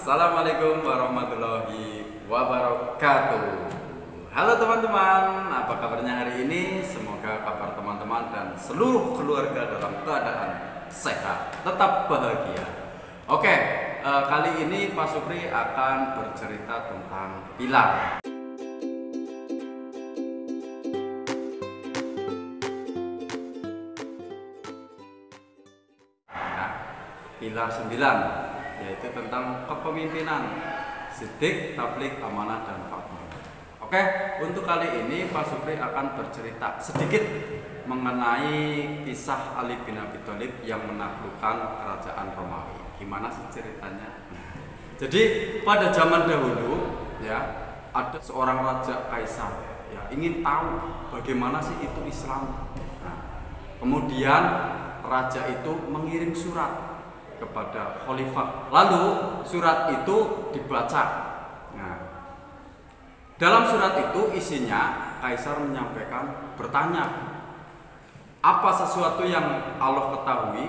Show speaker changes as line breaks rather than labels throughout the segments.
Assalamualaikum warahmatullahi wabarakatuh. Halo teman-teman, apa kabarnya hari ini? Semoga kabar teman-teman dan seluruh keluarga dalam keadaan sehat, tetap bahagia. Oke, kali ini Pak Supri akan bercerita tentang pilar. Pilar 9, yaitu tentang kepemimpinan, sidik, tablik, amanah, dan fatwa. Oke, untuk kali ini Pak Supri akan bercerita sedikit mengenai kisah Ali bin Abi Thalib yang menaklukkan kerajaan Romawi. Gimana sih ceritanya? Jadi pada zaman dahulu ya, ada seorang raja kaisar ya ingin tahu bagaimana sih itu Islam. Nah, kemudian raja itu mengirim surat kepada khalifah. Lalu surat itu dibaca. Nah, dalam surat itu isinya kaisar menyampaikan, bertanya, apa sesuatu yang Allah ketahui,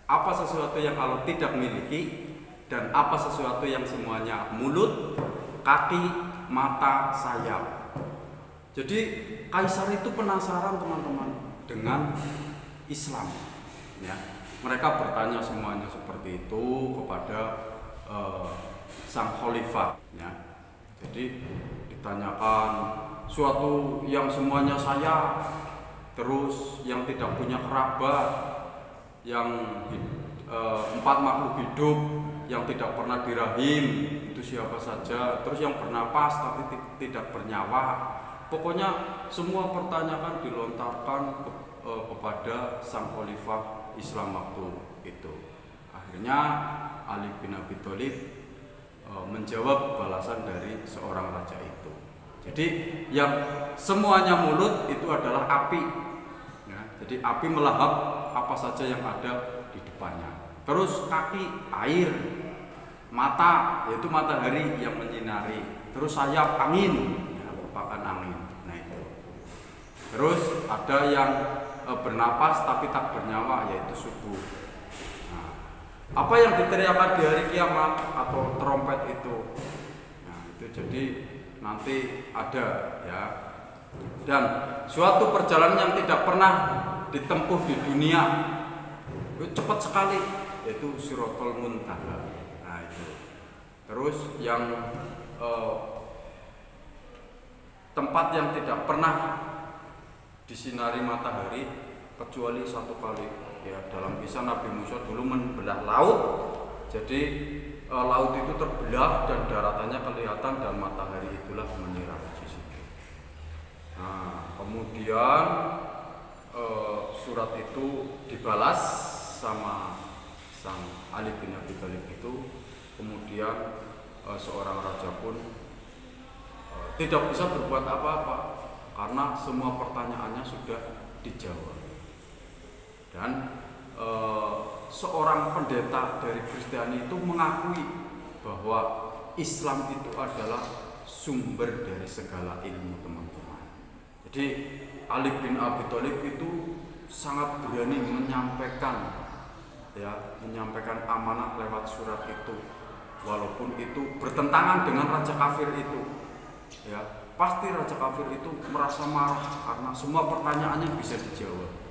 apa sesuatu yang Allah tidak miliki, dan apa sesuatu yang semuanya mulut, kaki, mata, sayap. Jadi kaisar itu penasaran teman-teman dengan Islam ya. Mereka bertanya semuanya seperti itu kepada sang khalifah ya. Jadi ditanyakan suatu yang semuanya saya, terus yang tidak punya kerabat, yang empat makhluk hidup yang tidak pernah dirahim itu siapa saja, terus yang bernapas tapi tidak bernyawa. Pokoknya semua pertanyaan dilontarkan kepada sang khalifah Islam waktu itu. Akhirnya Ali bin Abi Thalib menjawab balasan dari seorang raja itu. Jadi yang semuanya mulut itu adalah api ya, jadi api melahap apa saja yang ada di depannya. Terus kaki air, mata yaitu matahari yang menyinari, terus sayap angin ya, merupakan angin. Nah itu. Terus ada yang bernapas tapi tak bernyawa, yaitu subuh. Nah, apa yang diteriakkan di hari kiamat atau trompet itu, nah itu jadi nanti ada ya. Dan suatu perjalanan yang tidak pernah ditempuh di dunia itu cepat sekali, yaitu Siratul Muntaha. Nah itu. Terus yang tempat yang tidak pernah disinari matahari kecuali satu kali ya, dalam kisah Nabi Musa dulu membelah laut. Jadi laut itu terbelah dan daratannya kelihatan dan matahari itulah menyiram di situ. Nah, kemudian surat itu dibalas sama sang Ali bin Abi Thalib itu. Kemudian seorang raja pun tidak bisa berbuat apa-apa karena semua pertanyaannya sudah dijawab. Dan seorang pendeta dari Kristiani itu mengakui bahwa Islam itu adalah sumber dari segala ilmu teman-teman. Jadi Ali bin Abi Thalib itu sangat berani menyampaikan amanah lewat surat itu, walaupun itu bertentangan dengan raja kafir itu ya. Pasti raja kafir itu merasa marah karena semua pertanyaannya bisa dijawab.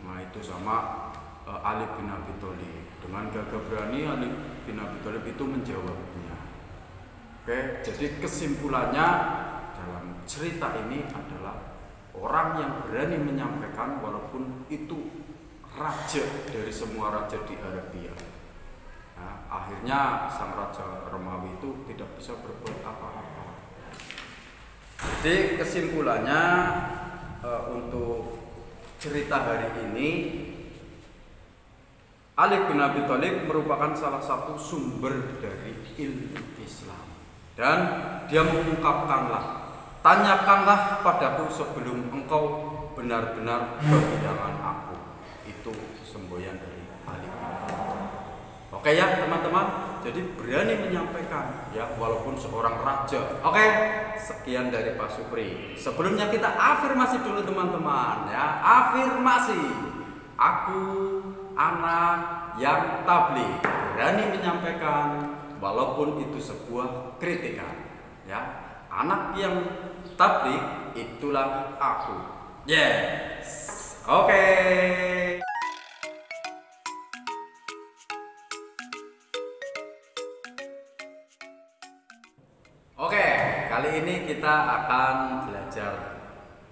Nah itu sama Ali bin Abi Thalib, dengan gagah berani Ali bin Abi Thalib itu menjawabnya. Oke, jadi kesimpulannya dalam cerita ini adalah orang yang berani menyampaikan walaupun itu raja dari semua raja di Arabia. Nah, akhirnya sang raja Romawi itu tidak bisa berbuat apa-apa. Jadi kesimpulannya untuk cerita hari ini, Ali bin Abi Thalib merupakan salah satu sumber dari ilmu Islam. Dan dia mengungkapkanlah, tanyakanlah padaku sebelum engkau benar-benar kehilangan aku. Itu semboyan dari Ali bin Abi Thalib. Oke ya teman-teman. Jadi berani menyampaikan ya, walaupun seorang raja. Oke, sekian dari Pak Supri. Sebelumnya kita afirmasi dulu teman-teman ya. Afirmasi. Aku anak yang tabligh, berani menyampaikan walaupun itu sebuah kritikan. Ya, anak yang tablik itulah aku. Yes. Oke. Oke, kali ini kita akan belajar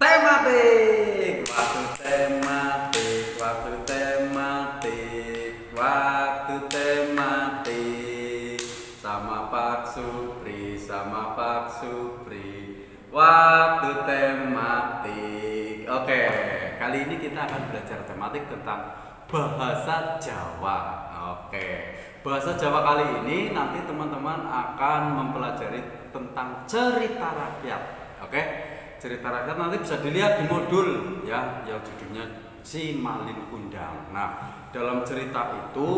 tematik. Waktu tematik, waktu tematik, waktu tematik. Sama Pak Supri, sama Pak Supri. Waktu tematik. Oke, kali ini kita akan belajar tematik tentang bahasa Jawa. Oke, bahasa Jawa kali ini nanti teman-teman akan mempelajari tentang cerita rakyat. Oke, cerita rakyat nanti bisa dilihat di modul ya, yang judulnya Si Malin Kundang. Nah, dalam cerita itu,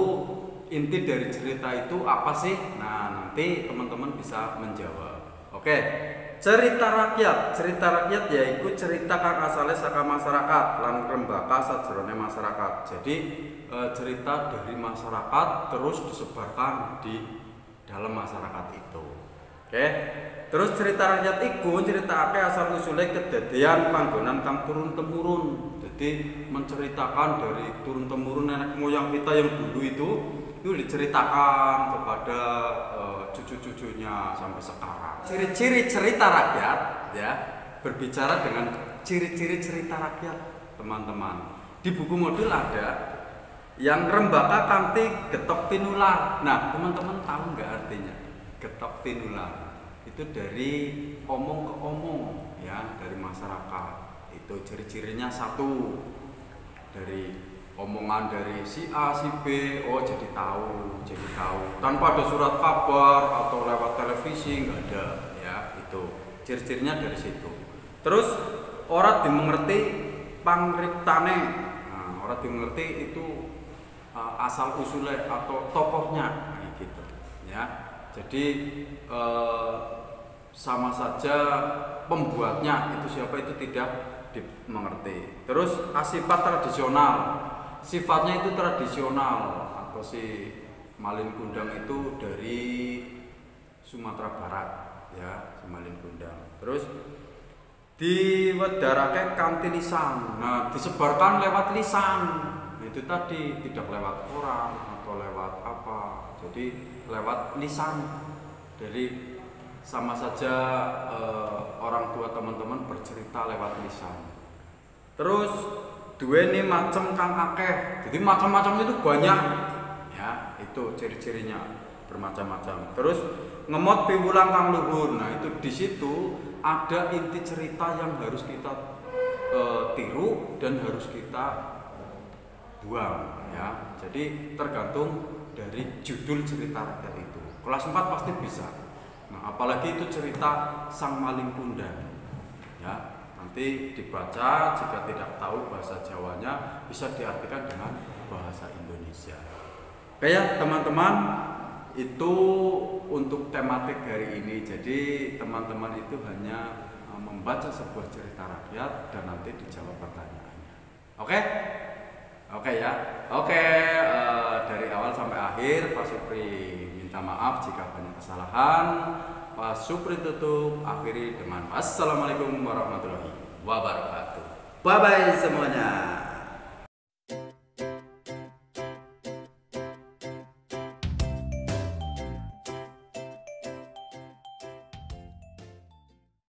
inti dari cerita itu apa sih? Nah, nanti teman-teman bisa menjawab. Oke, cerita rakyat. Cerita rakyat yaitu cerita kang asale saka masyarakat lan rembaka sajroné masyarakat. Jadi cerita dari masyarakat terus disebarkan di dalam masyarakat itu. Oke. Terus cerita rakyat iku nyeritakake asal usule kedadian panggonan kang turun temurun. Jadi menceritakan dari turun temurun nenek moyang kita yang dulu itu diceritakan kepada cucu-cucunya sampai sekarang. Ciri-ciri cerita rakyat ya, berbicara dengan ciri-ciri cerita rakyat, teman-teman. Di buku modul ada yang rembaka kanthi getok tinular. Nah, teman-teman tahu nggak artinya getok tinular? Itu dari omong ke omong ya, dari masyarakat. Itu ciri-cirinya satu, dari omongan dari si A si B, oh jadi tahu tanpa ada surat kabar atau lewat televisi, nggak ada ya. Itu ciri-cirinya dari situ. Terus ora dimengerti pangriptane. Nah, ora dimengerti itu asal usulnya atau tokohnya gitu ya. Jadi sama saja pembuatnya itu siapa itu tidak dimengerti. Terus sifat tradisional, sifatnya itu tradisional, atau si Malin Kundang itu dari Sumatera Barat ya, si Malin Kundang. Terus diwedarake kanthi lisan. Nah, disebarkan lewat lisan. Itu tadi tidak lewat koran atau lewat apa, jadi lewat lisan. Dari sama saja orang tua teman-teman bercerita lewat lisan. Terus duweni macam kang akeh, jadi macam-macam itu banyak ya, itu ciri-cirinya bermacam-macam. Terus ngemot piwulang kang luhur. Nah, itu di situ ada inti cerita yang harus kita tiru dan harus kita buang ya. Jadi tergantung dari judul cerita rakyat itu. Kelas 4 pasti bisa. Nah, apalagi itu cerita Sang Malin Kundang ya. Nanti dibaca, jika tidak tahu bahasa Jawanya bisa diartikan dengan bahasa Indonesia. Oke ya teman-teman, itu untuk tematik hari ini. Jadi teman-teman itu hanya membaca sebuah cerita rakyat dan nanti dijawab pertanyaannya. Oke? Oke ya, oke. Dari awal sampai akhir Pak Supri minta maaf jika banyak kesalahan. Pak Supri tutup, akhiri dengan Assalamualaikum warahmatullahi wabarakatuh. Bye bye semuanya.